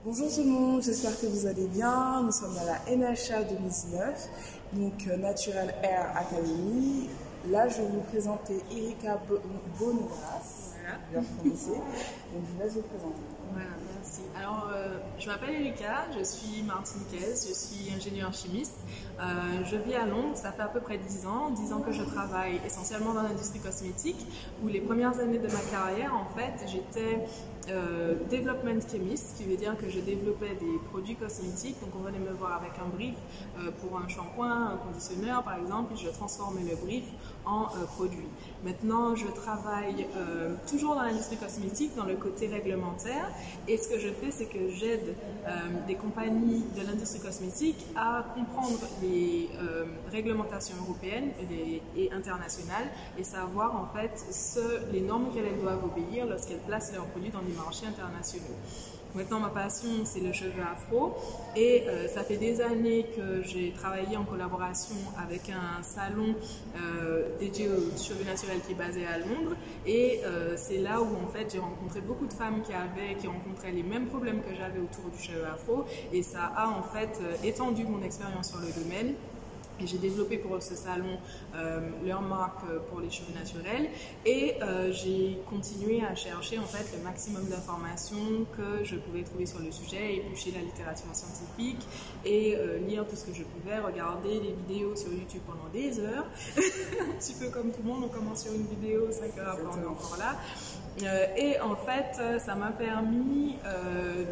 Bonjour tout le monde, j'espère que vous allez bien. Nous sommes à la NHA 2019, donc Natural Hair Academy. Là, je vais vous présenter Erika Bonneras. Voilà. Bien prononcé. Donc, je vous laisse vous présenter. Voilà, merci. Alors, je m'appelle Erika, je suis martiniquaise, je suis ingénieure chimiste. Je vis à Londres, ça fait à peu près 10 ans que je travaille essentiellement dans l'industrie cosmétique, où les premières années de ma carrière, en fait, j'étais development chemist, ce qui veut dire que je développais des produits cosmétiques. Donc, on venait me voir avec un brief pour un shampoing, un conditionneur, par exemple, et je transformais le brief en produit. Maintenant, je travaille toujours dans l'industrie cosmétique, dans le côté réglementaire. Et ce que je fais, c'est que j'aide des compagnies de l'industrie cosmétique à comprendre les réglementations européennes et internationales et savoir en fait les normes auxquelles elles doivent obéir lorsqu'elles placent leurs produits dans des marchés internationaux. Maintenant, ma passion, c'est le cheveu afro et ça fait des années que j'ai travaillé en collaboration avec un salon dédié aux cheveux naturels qui est basé à Londres et c'est là où en fait j'ai rencontré beaucoup de femmes qui rencontraient les mêmes problèmes que j'avais autour du cheveu afro et ça a en fait étendu mon expérience sur le domaine. Et j'ai développé pour ce salon leur marque pour les cheveux naturels et j'ai continué à chercher en fait le maximum d'informations que je pouvais trouver sur le sujet, éplucher la littérature scientifique et lire tout ce que je pouvais, regarder des vidéos sur YouTube pendant des heures, un petit peu comme tout le monde, on commence sur une vidéo, 5 heures après on est encore là. Et en fait, ça m'a permis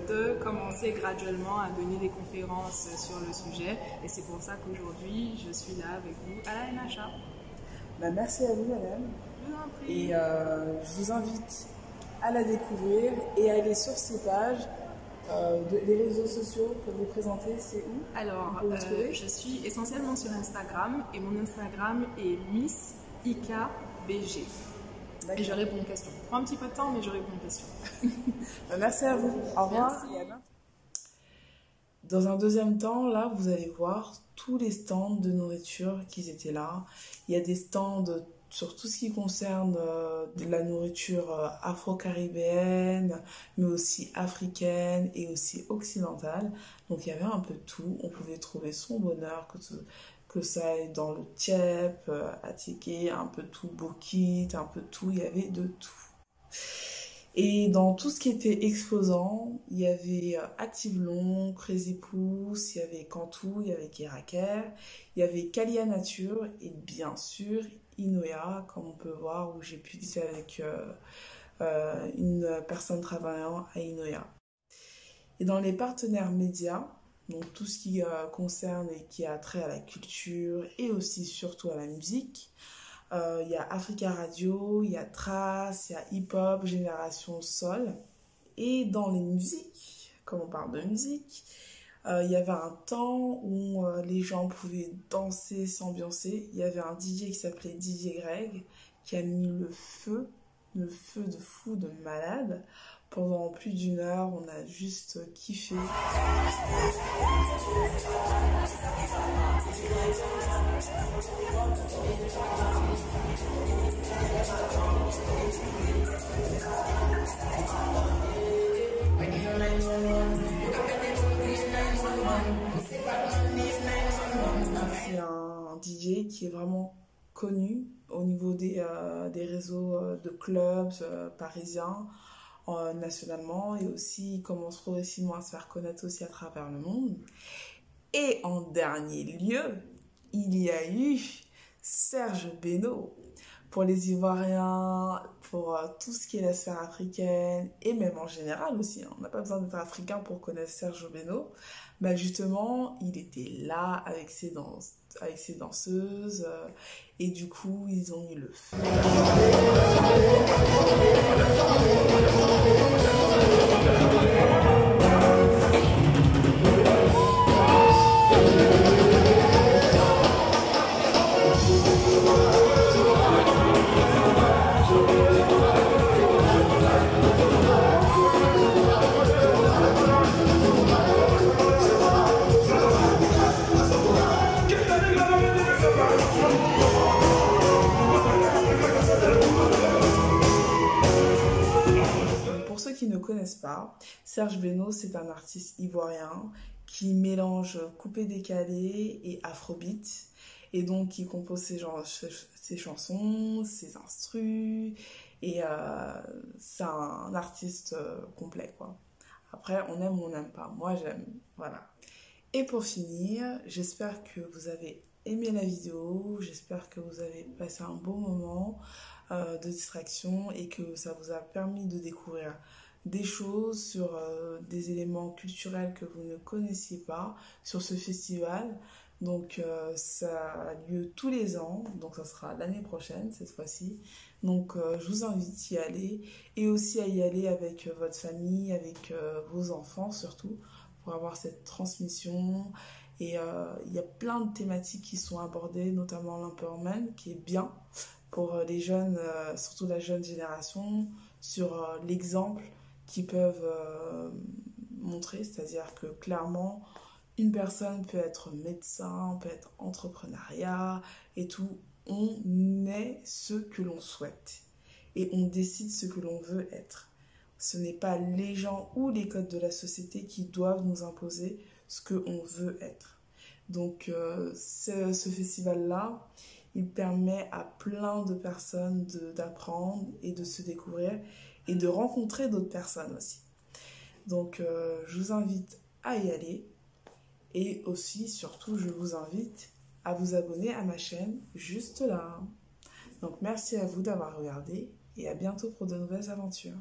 de commencer graduellement à donner des conférences sur le sujet et c'est pour ça qu'aujourd'hui je suis là avec vous à la NHA. Merci à vous, madame. Je vous en prie. Et je vous invite à la découvrir et à aller sur ces pages. Les réseaux sociaux pour vous présenter, c'est où? Alors, je suis essentiellement sur Instagram et mon Instagram est Miss Ika BG. Et je réponds aux questions. Ça prend un petit peu de temps, mais je réponds aux questions. Merci à vous. Au revoir. Merci. Et à bientôt. Dans un deuxième temps, là, vous allez voir tous les stands de nourriture qui étaient là. Il y a des stands sur tout ce qui concerne de la nourriture afro-caribéenne, mais aussi africaine et aussi occidentale. Donc, il y avait un peu de tout. On pouvait trouver son bonheur, que ça aille dans le tiep, attiqué, un peu tout, bokit, un peu tout, il y avait de tout. Et dans tout ce qui était exposant, il y avait Active Long, Crazy Pouce, il y avait Cantou, il y avait Keraker, il y avait Kalia Nature et bien sûr Inoya, comme on peut voir, où j'ai pu discuter avec une personne travaillant à Inoya. Et dans les partenaires médias, donc tout ce qui concerne et qui a trait à la culture et aussi surtout à la musique, il y a Africa Radio, il y a Trace, il y a Hip Hop, Génération Sol. Et dans les musiques, comme on parle de musique, il y avait un temps où les gens pouvaient danser, s'ambiancer. Il y avait un DJ qui s'appelait DJ Greg qui a mis le feu de fou, de malade. Pendant plus d'1 heure, on a juste kiffé. C'est un DJ qui est vraiment connu au niveau des réseaux de clubs parisiens, nationalement, et aussi il commence progressivement à se faire connaître aussi à travers le monde. Et en dernier lieu, il y a eu Serge Beno. Pour les Ivoiriens, pour tout ce qui est la sphère africaine et même en général aussi, on n'a pas besoin d'être africain pour connaître Serge Beno. Mais justement, il était là avec ses danseuses et du coup, ils ont mis le feu. Pour ceux qui ne connaissent pas, voilà. Serge Beno, c'est un artiste ivoirien qui mélange coupé-décalé et afrobeat. Et donc, qui compose ses chansons, ses instrus. Et c'est un artiste complet, quoi. Après, on aime ou on n'aime pas. Moi, j'aime. Voilà. Et pour finir, j'espère que vous avez aimé la vidéo. J'espère que vous avez passé un bon moment de distraction et que ça vous a permis de découvrir des choses sur des éléments culturels que vous ne connaissiez pas sur ce festival. Donc ça a lieu tous les ans, donc ça sera l'année prochaine cette fois-ci. Donc je vous invite à y aller et aussi à y aller avec votre famille, avec vos enfants surtout, pour avoir cette transmission. Et il y a plein de thématiques qui sont abordées, notamment l'empowerment, qui est bien pour les jeunes, surtout la jeune génération, sur l'exemple qu'ils peuvent montrer, c'est-à-dire que clairement, une personne peut être médecin, peut être entrepreneuriat et tout. On est ce que l'on souhaite et on décide ce que l'on veut être. Ce n'est pas les gens ou les codes de la société qui doivent nous imposer ce qu'on veut être. Donc ce festival-là, il permet à plein de personnes d'apprendre et de se découvrir et de rencontrer d'autres personnes aussi. Donc je vous invite à y aller. Et aussi, surtout, je vous invite à vous abonner à ma chaîne juste là. Donc merci à vous d'avoir regardé et à bientôt pour de nouvelles aventures.